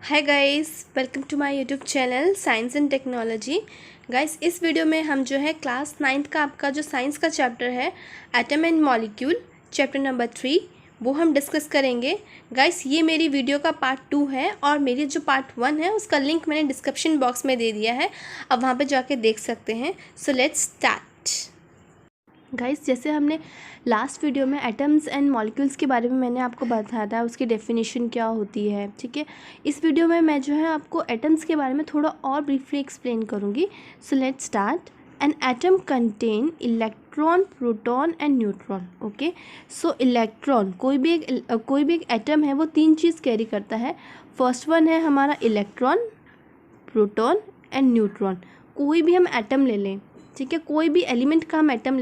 Hi guys, welcome to my YouTube channel science and technology. Guys, इस video में हम जो है क्लास 9th का आपका जो साइंस का चैप्टर है atom and molecule chapter number 3 वो हम डिस्कस करेंगे। गाइस, ये मेरी वीडियो का पार्ट 2 है और मेरी जो पार्ट 1 है उसका लिंक मैंने डिस्क्रिप्शन बॉक्स में दे दिया है, अब वहाँ पे जाके देख सकते हैं। So let's start. गाइस, जैसे हमने लास्ट वीडियो में एटम्स एंड मॉलिक्यूल्स के बारे में मैंने आपको बताया था, उसकी डेफिनेशन क्या होती है, ठीक है। इस वीडियो में मैं जो है आपको एटम्स के बारे में थोड़ा और ब्रीफली एक्सप्लेन करूँगी। So let's start. An atom contain electron, proton and neutron. Okay, so electron कोई भी एक एटम है वो तीन चीज़ कैरी करता है। फर्स्ट वन है हमारा इलेक्ट्रॉन, प्रोटॉन एंड न्यूट्रॉन। कोई भी हम एटम ले लें, ठीक है, कोई भी एलिमेंट का हम एटम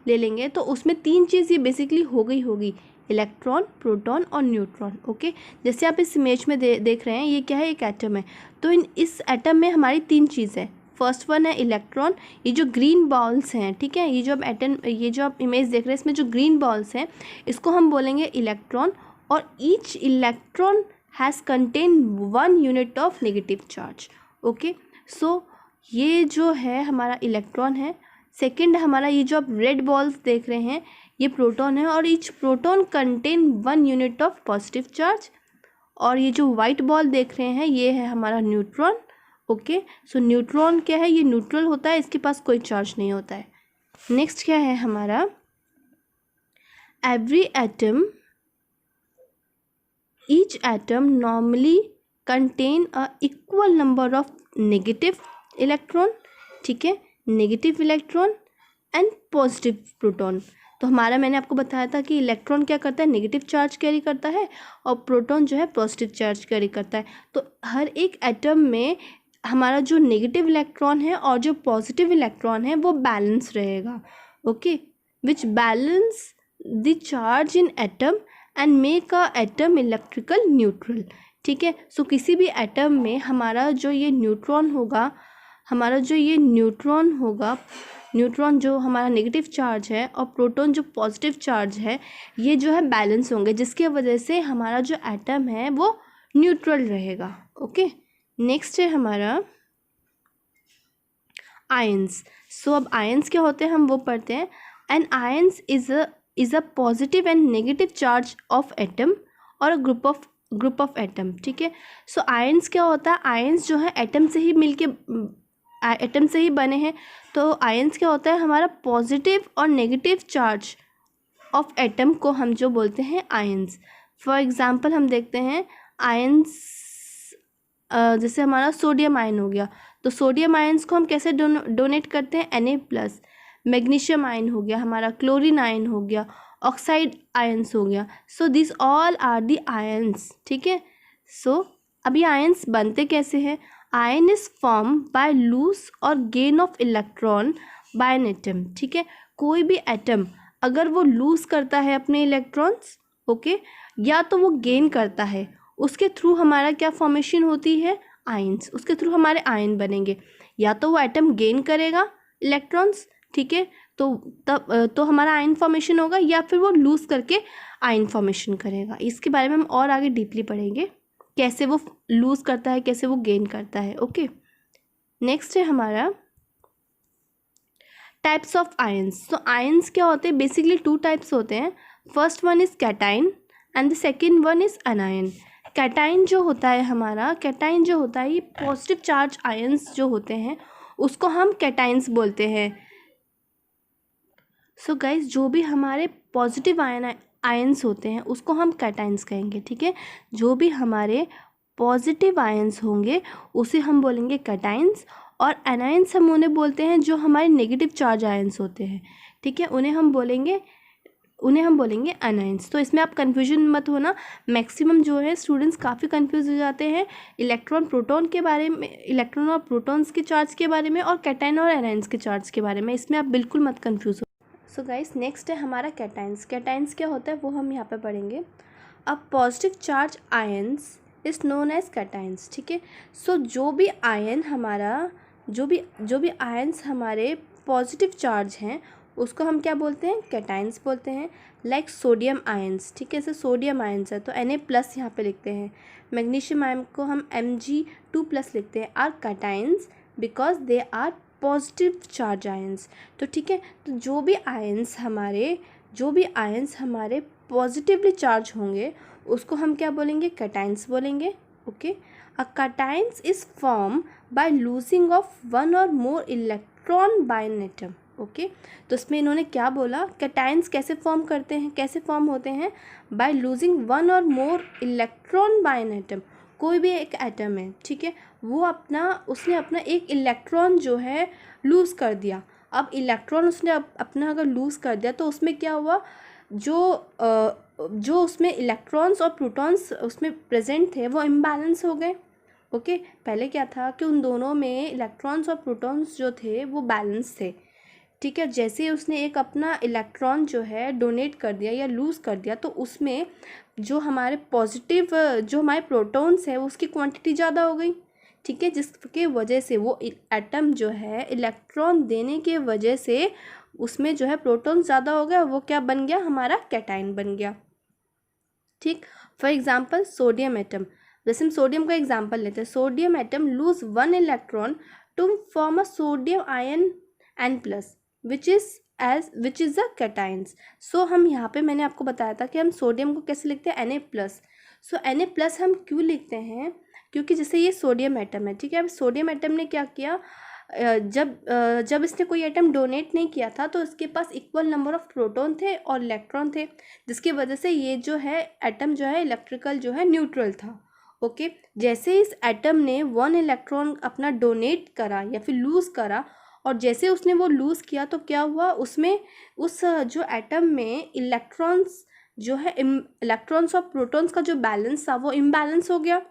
ले लेंगे तो उसमें तीन चीज़ ये बेसिकली होगी, इलेक्ट्रॉन, प्रोटॉन और न्यूट्रॉन। ओके, जैसे आप इस इमेज में देख रहे हैं, ये क्या है, एक एटम है। तो इस एटम में हमारी तीन चीज़ है। फर्स्ट वन है इलेक्ट्रॉन, ये जो ग्रीन बॉल्स हैं, ठीक है, ये जो आप इमेज देख रहे हैं इसमें जो ग्रीन बॉल्स हैं इसको हम बोलेंगे इलेक्ट्रॉन। और each electron has contain 1 unit of negative charge. Okay, so ये जो है हमारा इलेक्ट्रॉन है। सेकंड हमारा ये जो आप रेड बॉल्स देख रहे हैं ये प्रोटॉन है और each proton contain 1 unit of positive charge. और ये जो वाइट बॉल देख रहे हैं ये है हमारा न्यूट्रॉन। ओके, सो न्यूट्रॉन क्या है, ये न्यूट्रल होता है, इसके पास कोई चार्ज नहीं होता है। नेक्स्ट क्या है हमारा, every atom, each atom normally contain a equal number of negative electron, ठीक है, negative electron and positive proton. तो हमारा मैंने आपको बताया था कि इलेक्ट्रॉन क्या करता है, नेगेटिव चार्ज कैरी करता है और प्रोटॉन जो है पॉजिटिव चार्ज कैरी करता है। तो हर एक एटम में हमारा जो नेगेटिव इलेक्ट्रॉन है और जो पॉजिटिव इलेक्ट्रॉन है वो बैलेंस रहेगा। Okay, which balance the charge in atom and make a atom electrical neutral, ठीक है। सो किसी भी एटम में हमारा जो ये न्यूट्रॉन होगा, न्यूट्रॉन जो हमारा नेगेटिव चार्ज है और प्रोटॉन जो पॉजिटिव चार्ज है, ये जो है बैलेंस होंगे, जिसकी वजह से हमारा जो एटम है वो न्यूट्रल रहेगा। ओके, नेक्स्ट है हमारा आयंस। सो अब आयंस क्या होते हैं हम वो पढ़ते हैं। An ions is a positive and negative charge of atom और अ ग्रुप ऑफ एटम, ठीक है। सो आयंस क्या होता है, आयंस जो है एटम से ही बने हैं। तो आयंस क्या होता है, हमारा पॉजिटिव और नेगेटिव चार्ज ऑफ एटम को हम जो बोलते हैं आयंस। फॉर एग्जांपल हम देखते हैं आयंस, जैसे हमारा सोडियम आयन हो गया, तो सोडियम आयंस को हम कैसे डोनेट करते हैं, Na+। मैग्नीशियम आयन हो गया हमारा, क्लोरीन आयन हो गया, ऑक्साइड आयंस हो गया। So this all are the ions, ठीक है। सो अब ये आयंस बनते कैसे हैं, ion is form by lose or gain of electron by an atom, ठीक है। कोई भी एटम अगर वो लूज करता है अपने इलेक्ट्रॉन्स, ओके, या तो वो गेन करता है, उसके थ्रू हमारा क्या फॉर्मेशन होती है, आयंस, उसके थ्रू हमारे आयन बनेंगे। या तो वो एटम गेन करेगा इलेक्ट्रॉन्स, ठीक है, तो हमारा आयन फॉर्मेशन होगा, या फिर वो लूज करके आयन फॉर्मेशन करेगा। इसके बारे में हम और आगे डीपली पढ़ेंगे, कैसे वो लूज करता है, कैसे वो गेन करता है। ओके, नेक्स्ट है हमारा टाइप्स ऑफ आयंस। तो आयंस क्या होते हैं, बेसिकली 2 टाइप्स होते हैं। First one is cation and the second one is अनायन। Cation जो होता है ये पॉजिटिव चार्ज आयंस जो होते हैं उसको हम कैटाइन्स बोलते हैं। सो गाइज, जो भी हमारे पॉजिटिव आयंस होते हैं उसको हम कैटाइन्स कहेंगे, ठीक है। जो भी हमारे पॉजिटिव आयंस होंगे उसे हम बोलेंगे कैटाइन्स, और एनायंस हम उन्हें बोलते हैं जो हमारे नेगेटिव चार्ज आयंस होते हैं, ठीक है, उन्हें हम बोलेंगे एनायंस। तो इसमें आप कन्फ्यूजन मत होना, मैक्सिमम जो है स्टूडेंट्स काफ़ी कंफ्यूज हो जाते हैं इलेक्ट्रॉन प्रोटॉन के बारे में, इलेक्ट्रॉन और प्रोटॉन्स के चार्ज के बारे में, और कैटाइन और एनायंस के चार्ज के बारे में। इसमें आप बिल्कुल मत कन्फ्यूज हो। सो गाइस, नेक्स्ट है हमारा कैटाइन्स। कैटाइन्स क्या होता है वो हम यहाँ पे पढ़ेंगे। अब positive charge ions is known as cations, ठीक है। सो जो भी आयंस हमारे पॉजिटिव चार्ज हैं उसको हम क्या बोलते हैं, कैटाइंस बोलते हैं। लाइक सोडियम आयंस, ठीक है, जैसे सोडियम आयंस है तो Na+ यहाँ पे लिखते हैं। मैग्नीशियम आयन को हम Mg2+ लिखते हैं। Are cations because they are positive charge ions. तो ठीक है, तो जो भी आयंस हमारे पॉजिटिवली चार्ज होंगे उसको हम क्या बोलेंगे, कैटाइंस बोलेंगे। Okay, a cations is form by losing of one or more electron by an atom. Okay, तो इसमें इन्होंने क्या बोला, कैटाइंस कैसे फॉर्म होते हैं, by losing one or more electron by an atom. कोई भी एक एटम है, ठीक है, वो उसने अपना एक इलेक्ट्रॉन जो है लूज़ कर दिया। अब इलेक्ट्रॉन उसने अपना अगर लूज़ कर दिया तो उसमें क्या हुआ, जो उसमें इलेक्ट्रॉन्स और प्रोटॉन्स उसमें प्रेजेंट थे वो इम्बैलेंस हो गए। ओके, पहले क्या था कि उन दोनों में इलेक्ट्रॉन्स और प्रोटॉन्स जो थे वो बैलेंस थे। ठीक है, जैसे ही उसने एक अपना इलेक्ट्रॉन जो है डोनेट कर दिया या लूज़ कर दिया तो उसमें जो हमारे प्रोटॉन्स है उसकी क्वांटिटी ज़्यादा हो गई। ठीक है, जिसके वजह से वो एटम जो है इलेक्ट्रॉन देने के वजह से उसमें जो है प्रोटॉन ज़्यादा हो गया, वो क्या बन गया, हमारा कैटाइन बन गया। ठीक, फॉर एग्जांपल सोडियम एटम, जैसे हम सोडियम का एग्जांपल लेते हैं, sodium atom lose 1 electron to form a sodium ion N+, which is the cations. So हम यहाँ पे मैंने आपको बताया था कि हम सोडियम को कैसे लिखते हैं, Na+। सो Na+ हम क्यों लिखते हैं, क्योंकि जैसे ये सोडियम एटम है, ठीक है, अब सोडियम एटम ने क्या किया, जब इसने कोई एटम डोनेट नहीं किया था तो इसके पास इक्वल नंबर ऑफ प्रोटॉन थे और इलेक्ट्रॉन थे, जिसकी वजह से ये जो है एटम जो है इलेक्ट्रिकल जो है न्यूट्रल था। ओके, जैसे इस एटम ने 1 इलेक्ट्रॉन अपना डोनेट करा या फिर लूज़ करा, और जैसे उसने वो लूज़ किया तो क्या हुआ, उसमें उस जो एटम में इलेक्ट्रॉन्स जो है इलेक्ट्रॉन्स और प्रोटॉन्स का जो बैलेंस था वो इम्बैलेंस हो गया।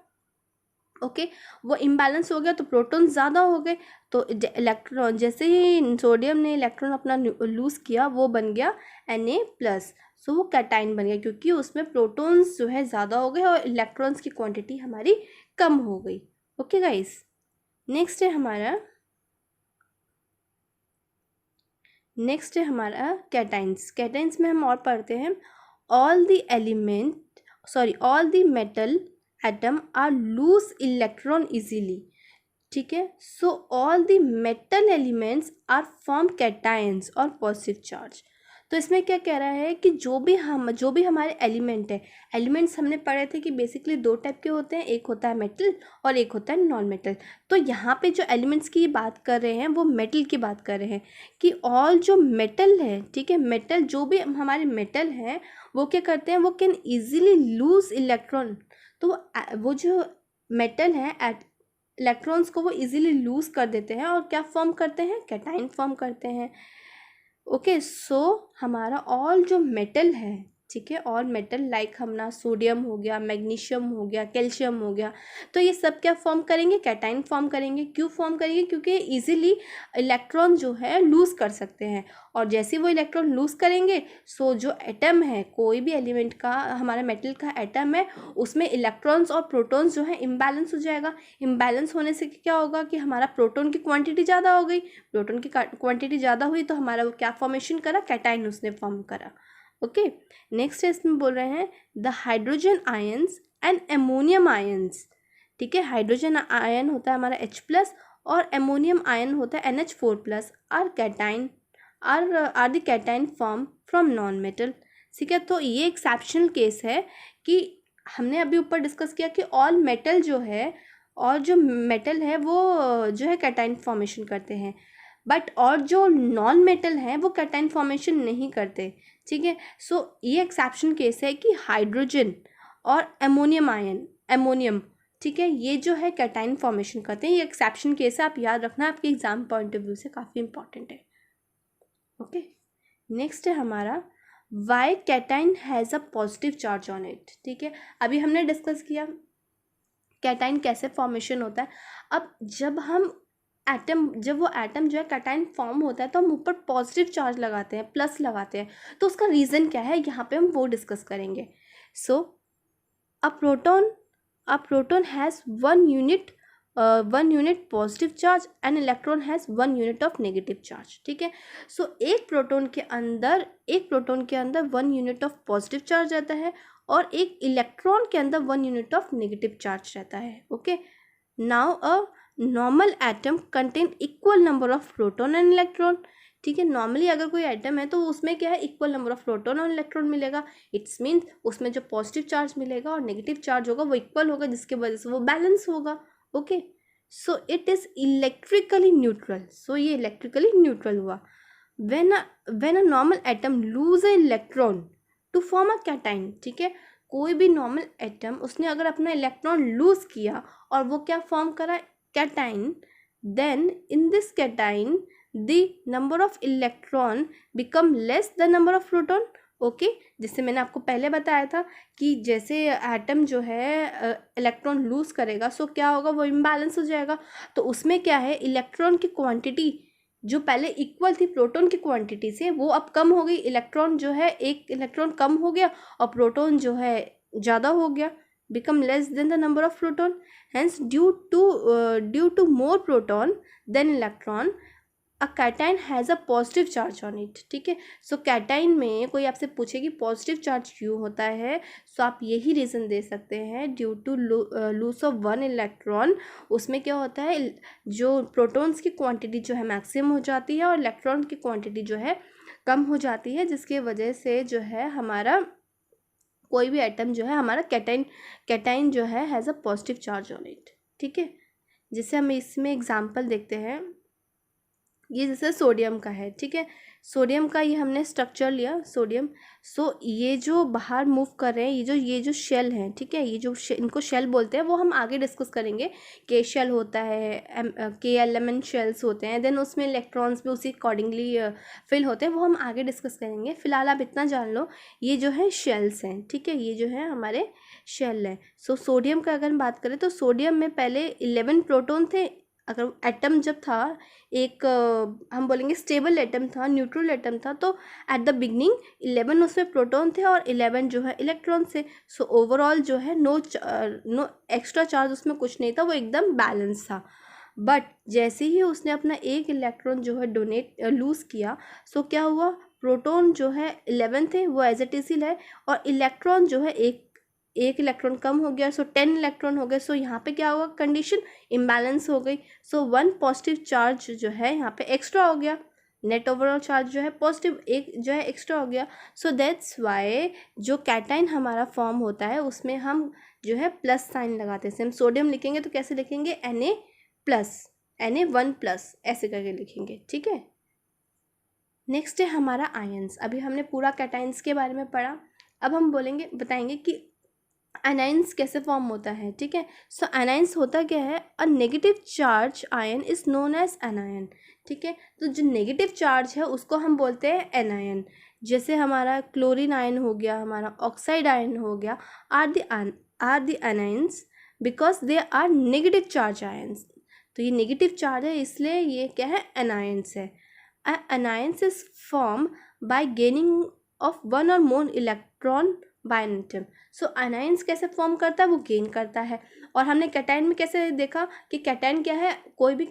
ओके, वो इम्बैलेंस हो गया तो प्रोटॉन ज़्यादा हो गए, तो इलेक्ट्रॉन जैसे ही सोडियम ने इलेक्ट्रॉन अपना लूज़ किया वो बन गया Na+। सो वो कैटाइन बन गया क्योंकि उसमें प्रोटॉन्स जो है ज़्यादा हो गए और इलेक्ट्रॉन्स की क्वांटिटी हमारी कम हो गई। ओके गाइस, नेक्स्ट है हमारा कैटाइंस में हम और पढ़ते हैं, all the metal atom are loose electron easily. ठीक है, so all the metal elements are form cations और पॉजिटिव चार्ज। तो इसमें क्या कह रहा है कि जो भी हमारे एलिमेंट्स हमने पढ़े थे कि बेसिकली 2 टाइप के होते हैं, एक होता है मेटल और एक होता है नॉन मेटल। तो यहाँ पे जो एलिमेंट्स की बात कर रहे हैं वो मेटल की बात कर रहे हैं कि ऑल जो मेटल है, ठीक है, मेटल जो भी हमारे मेटल हैं वो क्या करते हैं, वो कैन ईजिली लूज इलेक्ट्रॉन। तो वो जो मेटल है इलेक्ट्रॉन्स को वो इजीली लूज कर देते हैं और क्या फॉर्म करते हैं, कैटाइन फॉर्म करते हैं। ओके, सो हमारा ऑल जो मेटल है, ठीक है, ऑल मेटल लाइक हमना सोडियम हो गया, मैग्नीशियम हो गया, कैल्शियम हो गया, तो ये सब क्या फॉर्म करेंगे, कैटाइन फॉर्म करेंगे। क्यों फॉर्म करेंगे, क्योंकि इजीली इलेक्ट्रॉन जो है लूज़ कर सकते हैं, और जैसे वो इलेक्ट्रॉन लूज़ करेंगे सो जो एटम है, कोई भी एलिमेंट का, हमारा मेटल का एटम है, उसमें इलेक्ट्रॉन्स और प्रोटॉन्स जो है इम्बैलेंस हो जाएगा। इम्बैलेंस होने से क्या होगा कि हमारा प्रोटॉन की क्वांटिटी ज़्यादा हो गई, प्रोटॉन की क्वांटिटी ज़्यादा हुई तो हमारा वो क्या फॉर्मेशन करा, कैटाइन उसने फॉर्म करा। ओके, नेक्स्ट इसमें बोल रहे हैं the hydrogen ions and ammonium ions. ठीक है, हाइड्रोजन आयन होता है हमारा H+ और एमोनियम आयन होता है NH4+, are the cation form from non metal. ठीक है, तो ये एक्सेप्शनल केस है कि हमने अभी ऊपर डिस्कस किया कि ऑल मेटल जो है और जो मेटल है वो जो है कैटाइन फॉर्मेशन करते हैं, बट और जो नॉन मेटल हैं वो कैटाइन फॉर्मेशन नहीं करते। ठीक है, सो ये एक्सेप्शन केस है कि हाइड्रोजन और एमोनियम, ठीक है, ये जो है कैटाइन फॉर्मेशन करते हैं। ये एक्सेप्शन केस है, आप याद रखना, आपके एग्जाम पॉइंट ऑफ व्यू से काफ़ी इंपॉर्टेंट है। ओके, नेक्स्ट है हमारा why cation has a positive charge on it. ठीक है, अभी हमने डिस्कस किया कैटाइन कैसे फॉर्मेशन होता है। अब जब वो एटम जो है कैटाइन फॉर्म होता है तो हम ऊपर पॉजिटिव चार्ज लगाते हैं, प्लस लगाते हैं, तो उसका रीज़न क्या है, यहाँ पे हम वो डिस्कस करेंगे। So a proton has 1 unit 1 unit positive charge and electron has 1 unit of negative charge, ठीक है। सो एक प्रोटॉन के अंदर 1 यूनिट ऑफ पॉजिटिव चार्ज रहता है और एक इलेक्ट्रॉन के अंदर 1 यूनिट ऑफ नेगेटिव चार्ज रहता है, okay. Now a normal atom contain equal number of proton and electron, ठीक है। नॉर्मली अगर कोई एटम है तो उसमें क्या है, इक्वल नंबर ऑफ प्रोटॉन और इलेक्ट्रॉन मिलेगा। इट्स मीन्स उसमें जो पॉजिटिव चार्ज मिलेगा और नेगेटिव चार्ज होगा वो इक्वल होगा, जिसके वजह से वो बैलेंस होगा, okay. So it is electrically neutral, so ये इलेक्ट्रिकली न्यूट्रल हुआ। When a normal atom lose a electron to form a cation, ठीक है। कोई भी नॉर्मल एटम उसने अगर अपना इलेक्ट्रॉन लूज किया और वो क्या फॉर्म करा, cation, then in this cation the number of electron become less the number of proton, okay. जिससे मैंने आपको पहले बताया था कि जैसे एटम जो है इलेक्ट्रॉन लूज करेगा, सो क्या होगा, वो इम्बैलेंस हो जाएगा। तो उसमें क्या है, इलेक्ट्रॉन की क्वांटिटी जो पहले इक्वल थी प्रोटॉन की क्वांटिटी से, वो अब कम हो गई। इलेक्ट्रॉन जो है, एक इलेक्ट्रॉन कम हो गया और प्रोटॉन जो है ज़्यादा हो गया, become less than the number of proton. Hence due to more proton than electron, a cation has a positive charge on it, ठीक है। सो कैटाइन में कोई आपसे पूछे कि पॉजिटिव चार्ज क्यों होता है, सो आप यही रीज़न दे सकते हैं, due to loss of 1 electron. उसमें क्या होता है, जो प्रोटॉन्स की क्वांटिटी जो है मैक्सिमम हो जाती है और इलेक्ट्रॉन की क्वांटिटी जो है कम हो जाती है, जिसकी वजह से जो है हमारा कोई भी एटम जो है हमारा कैटाइन जो है has a positive charge on it, ठीक है। जैसे हम इसमें एग्जांपल देखते हैं, ये जैसे सोडियम का है, ठीक है। सोडियम का ये हमने स्ट्रक्चर लिया, सोडियम। सो ये जो बाहर मूव कर रहे हैं, ये जो शेल हैं, ठीक है, ये जो इनको शेल बोलते हैं, वो हम आगे डिस्कस करेंगे। के शेल होता है, के एलिमेंट शेल्स होते हैं, देन उसमें इलेक्ट्रॉन्स भी उसी अकॉर्डिंगली फिल होते हैं, वो हम आगे डिस्कस करेंगे। फिलहाल आप इतना जान लो, ये जो है शेल्स हैं, ठीक है, ये जो है हमारे शेल हैं। सो सोडियम का अगर हम बात करें तो सोडियम में पहले 11 प्रोटॉन थे। अगर एटम जब था, एक हम बोलेंगे स्टेबल एटम था, न्यूट्रल एटम था, तो एट द बिगनिंग 11 उसमें प्रोटॉन थे और 11 जो है इलेक्ट्रॉन से। सो ओवरऑल जो है नो एक्स्ट्रा चार्ज उसमें कुछ नहीं था, वो एकदम बैलेंस था। बट जैसे ही उसने अपना एक इलेक्ट्रॉन जो है लूज़ किया, सो क्या हुआ, प्रोटॉन जो है 11 थे वो एज इट इज है, और इलेक्ट्रॉन जो है एक इलेक्ट्रॉन कम हो गया, सो 10 इलेक्ट्रॉन हो गए। सो यहाँ पे क्या होगा, कंडीशन इम्बैलेंस हो गई। सो 1 पॉजिटिव चार्ज जो है यहाँ पे एक्स्ट्रा हो गया, नेट ओवरऑल चार्ज जो है पॉजिटिव एक जो है एक्स्ट्रा हो गया। सो दैट्स वाई जो कैटाइन हमारा फॉर्म होता है उसमें हम जो है प्लस साइन लगाते हैं। हम सोडियम लिखेंगे तो कैसे लिखेंगे, Na+, ऐसे करके लिखेंगे, ठीक है। नेक्स्ट है हमारा आयंस। अभी हमने पूरा कैटाइंस के बारे में पढ़ा, अब हम बताएंगे कि एनाइंस कैसे फॉर्म होता है, ठीक है। सो एनाइंस होता क्या है, a negative charge ion is known as anion, ठीक है। तो जो नेगेटिव चार्ज है उसको हम बोलते हैं एनायन। जैसे हमारा क्लोरीन आयन हो गया, हमारा ऑक्साइड आयन हो गया, are the anions because they are negative charge ions. तो ये नेगेटिव चार्ज है, इसलिए ये क्या है, एनायंस है। Anions is form bye gaining of 1 और more electron by an atom. So anions कैसे फॉर्म करता है, वो गेन करता है। और हमने कैटाइन में कैसे देखा कि कैटाइन क्या है, कोई भी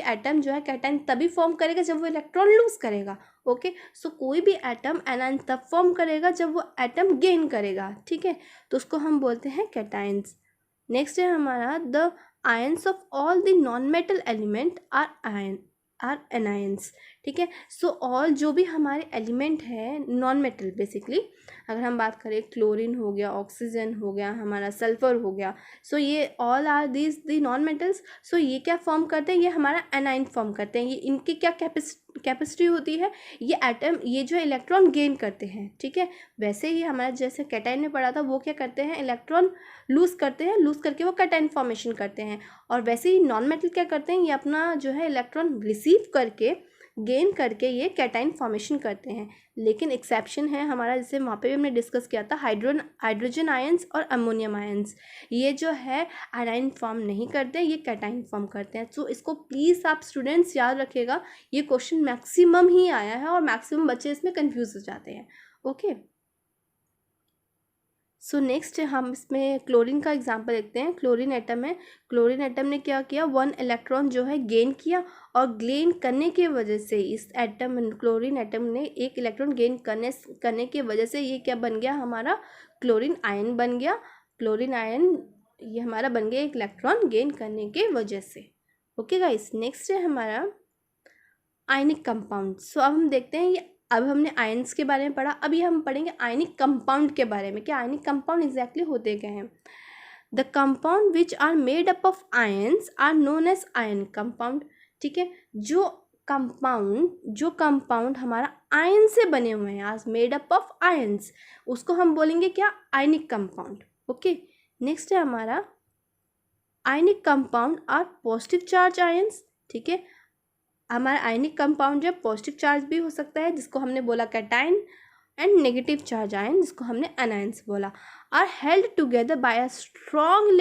एटम जो है कैटाइन तभी फॉर्म करेगा जब वो इलेक्ट्रॉन लूज करेगा, ओके। सो कोई भी एटम एनायन तब फॉर्म करेगा जब वो एटम गेन करेगा, ठीक है। तो उसको हम बोलते हैं कैटाइंस। नेक्स्ट है हमारा the ions of all the non metal element are anions, ठीक है। सो ऑल जो भी हमारे एलिमेंट है नॉन मेटल, बेसिकली अगर हम बात करें, क्लोरीन हो गया, ऑक्सीजन हो गया, हमारा सल्फर हो गया, सो ये all are these the non metals. So ये क्या फॉर्म करते हैं, ये हमारा एनाइन फॉर्म करते हैं। ये इनकी क्या कैपेसिटी होती है, ये जो इलेक्ट्रॉन गेन करते हैं, ठीक है। वैसे ही हमारा जैसे कैटाइन में पढ़ा था, वो क्या करते हैं, इलेक्ट्रॉन लूज करके वो कैटाइन फॉर्मेशन करते हैं। और वैसे ही नॉन मेटल क्या करते हैं, ये अपना जो है इलेक्ट्रॉन रिसीव करके गेन करके ये कैटाइन फॉर्मेशन करते हैं। लेकिन एक्सेप्शन है हमारा, जैसे वहाँ पे भी हमने डिस्कस किया था, हाइड्रोजन आयंस और अमोनियम आयंस, ये जो है एनाइन फॉर्म नहीं करते, ये कैटाइन फॉर्म करते हैं। तो इसको प्लीज़ आप स्टूडेंट्स याद रखिएगा, ये क्वेश्चन मैक्सिमम ही आया है और मैक्सिमम बच्चे इसमें कंफ्यूज हो जाते हैं, ओके। सो नेक्स्ट हम इसमें क्लोरीन का एग्जांपल देखते हैं। क्लोरीन एटम है, क्लोरीन एटम ने क्या किया, 1 इलेक्ट्रॉन जो है गेन किया, और गेन करने की वजह से इस एटम क्लोरीन एटम ने 1 इलेक्ट्रॉन गेन करने की वजह से ये क्या बन गया, हमारा क्लोरीन आयन बन गया। क्लोरीन आयन ये हमारा बन गया 1 इलेक्ट्रॉन गेन करने के वजह से। ओके गाइस, नेक्स्ट है हमारा आयनिक कंपाउंड। सो अब हम देखते हैं, ये अब हमने आयन्स के बारे में पढ़ा, अभी हम पढ़ेंगे आयनिक कंपाउंड के बारे में कि आयनिक कंपाउंड एग्जैक्टली होते क्या हैं। The compound which are made up of ions are known as ionic compound. ठीक है, जो कंपाउंड हमारा आयन से बने हुए हैं, आज मेड अप ऑफ आयन्स, उसको हम बोलेंगे क्या, आयनिक कंपाउंड। ओके, नेक्स्ट है हमारा ionic compound are positive charge ions. ठीक है, हमारा आयनिक कंपाउंड जो पॉजिटिव चार्ज भी हो सकता है, जिसको हमने बोला cation, and negative charge ion जिसको हमने एनायंस बोला, are held together by a strong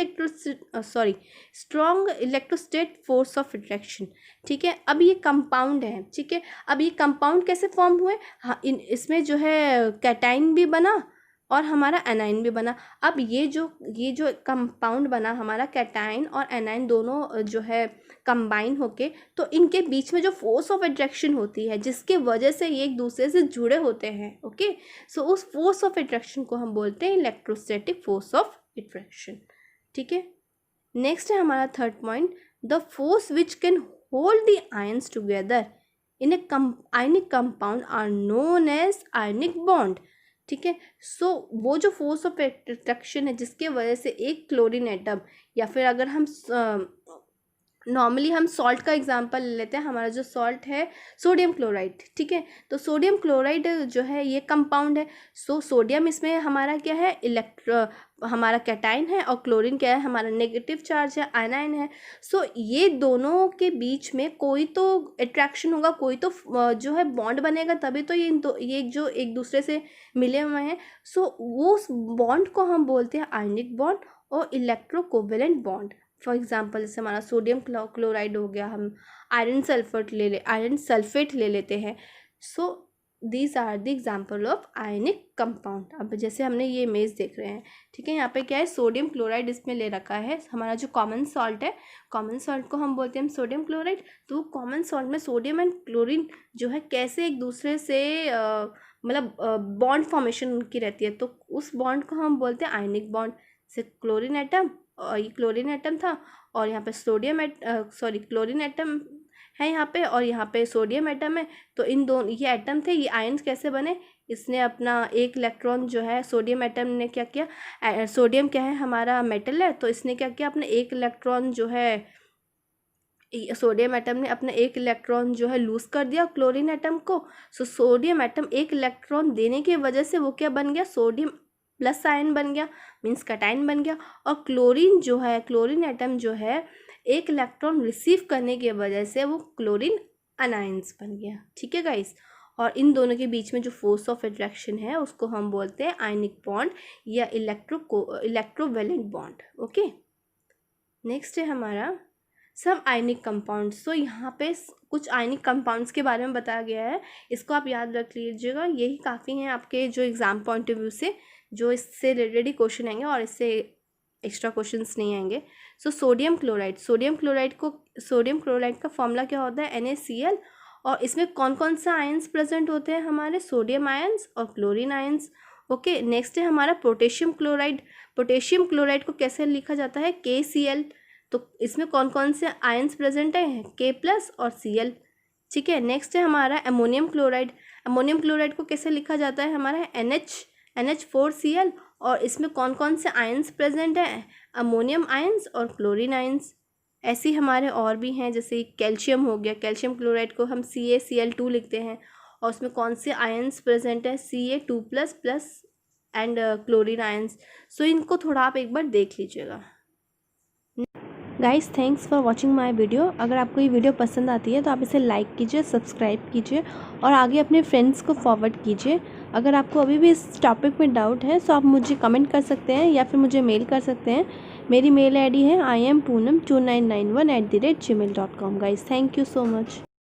electrostatic force of attraction. ठीक है, अब ये कंपाउंड है। ठीक है, अब ये कंपाउंड कैसे फॉर्म हुए, हाँ, इसमें जो है कैटाइन भी बना और हमारा एनाइन भी बना। अब ये जो कंपाउंड बना हमारा, कैटाइन और एनाइन दोनों जो है कंबाइन होके, तो इनके बीच में जो फोर्स ऑफ अट्रैक्शन होती है, जिसके वजह से ये एक दूसरे से जुड़े होते हैं। ओके, सो उस फोर्स ऑफ अट्रैक्शन को हम बोलते हैं इलेक्ट्रोस्टैटिक फोर्स ऑफ अट्रैक्शन। ठीक है, नेक्स्ट है हमारा third point, the force which can hold the ions together in a ionic compound are known as ionic bond. ठीक है, सो वो जो फोर्स ऑफ अट्रैक्शन है जिसके वजह से एक क्लोरीन एटम, या फिर अगर हम नॉर्मली हम सॉल्ट का एग्जांपल ले लेते हैं, हमारा जो सॉल्ट है सोडियम क्लोराइड। ठीक है, तो सोडियम क्लोराइड जो है ये कंपाउंड है। सो सोडियम इसमें हमारा क्या है, हमारा कैटाइन है, और क्लोरीन क्या है, हमारा नेगेटिव चार्ज है, आयनाइन है। सो ये दोनों के बीच में कोई तो अट्रैक्शन होगा, कोई तो जो है बॉन्ड बनेगा, तभी तो ये जो एक दूसरे से मिले हुए हैं। सो वो बॉन्ड को हम बोलते हैं आयनिक बॉन्ड और इलेक्ट्रोकोवेलेंट बॉन्ड। फॉर एग्जाम्पल, जैसे हमारा सोडियम क्लोराइड हो गया, हम आयरन सल्फेट ले लेते हैं। So these are the example of ionic compound. अब जैसे हमने ये इमेज देख रहे हैं, ठीक है, यहाँ पे क्या है, सोडियम क्लोराइड इसमें ले रखा है। हमारा जो कॉमन सॉल्ट है, कॉमन सॉल्ट को हम बोलते हैं सोडियम क्लोराइड। तो कॉमन सॉल्ट में सोडियम एंड क्लोरीन जो है कैसे एक दूसरे से मतलब बॉन्ड फॉर्मेशन उनकी रहती है, तो उस बॉन्ड को हम बोलते हैं आयनिक बॉन्ड। से क्लोरीन एटम, और ये क्लोरीन एटम था, और यहाँ पे क्लोरीन एटम है यहाँ पे, और यहाँ पे सोडियम एटम है। तो इन दोनों ये एटम थे, ये आयन्स कैसे बने, इसने अपना 1 इलेक्ट्रॉन जो है, सोडियम एटम ने क्या किया, सोडियम क्या है, हमारा मेटल है, तो इसने क्या किया, अपना 1 इलेक्ट्रॉन जो है, सोडियम एटम ने अपना 1 इलेक्ट्रॉन जो है लूज कर दिया क्लोरीन एटम को। सो सोडियम एटम 1 इलेक्ट्रॉन देने की वजह से वो क्या बन गया, सोडियम प्लस आयन बन गया, मीन्स कैटाइन बन गया। और क्लोरीन एटम जो है 1 इलेक्ट्रॉन रिसीव करने की वजह से वो क्लोरीन अनायंस बन गया। ठीक है गाइस, और इन दोनों के बीच में जो फोर्स ऑफ अट्रैक्शन है उसको हम बोलते हैं आयनिक बॉन्ड या इलेक्ट्रोवेलेंट बॉन्ड। ओके, नेक्स्ट है हमारा सब आयनिक कंपाउंड्स। तो यहाँ पे कुछ आयनिक कंपाउंड्स के बारे में बताया गया है, इसको आप याद रख लीजिएगा, यही काफ़ी हैं आपके जो एग्ज़ाम पॉइंट ऑफ व्यू से, जो इससे रिलेटेड ही क्वेश्चन आएंगे और इससे एक्स्ट्रा क्वेश्चंस नहीं आएंगे। सो सोडियम क्लोराइड का फॉर्मूला क्या होता है, NaCl, और इसमें कौन कौन से आयंस प्रेजेंट होते हैं, हमारे सोडियम आयंस और क्लोरीन आयंस। ओके, नेक्स्ट है हमारा पोटेशियम क्लोराइड को कैसे लिखा जाता है, KCl। तो इसमें कौन कौन से आयंस प्रेजेंट हैं, K+ और Cl। ठीक है, नेक्स्ट है हमारा अमोनियम क्लोराइड को कैसे लिखा जाता है, हमारा NH4Cl, और इसमें कौन कौन से आयंस प्रेजेंट हैं, अमोनियम आयंस और क्लोरीन आयंस। ऐसे हमारे और भी हैं, जैसे कैल्शियम हो गया, कैल्शियम क्लोराइड को हम CaCl2 लिखते हैं, और उसमें कौन से आयंस प्रेजेंट है, Ca2++ एंड क्लोरीन आयंस। सो इनको थोड़ा आप एक बार देख लीजिएगा। Guys, thanks for watching my video. अगर आपको ये वीडियो पसंद आती है तो आप इसे लाइक कीजिए, सब्सक्राइब कीजिए और आगे अपने फ्रेंड्स को फॉरवर्ड कीजिए। अगर आपको अभी भी इस टॉपिक में डाउट है तो आप मुझे कमेंट कर सकते हैं या फिर मुझे मेल कर सकते हैं। मेरी मेल ID है IMPoonam2991@gmail.com। Guys, thank you so much.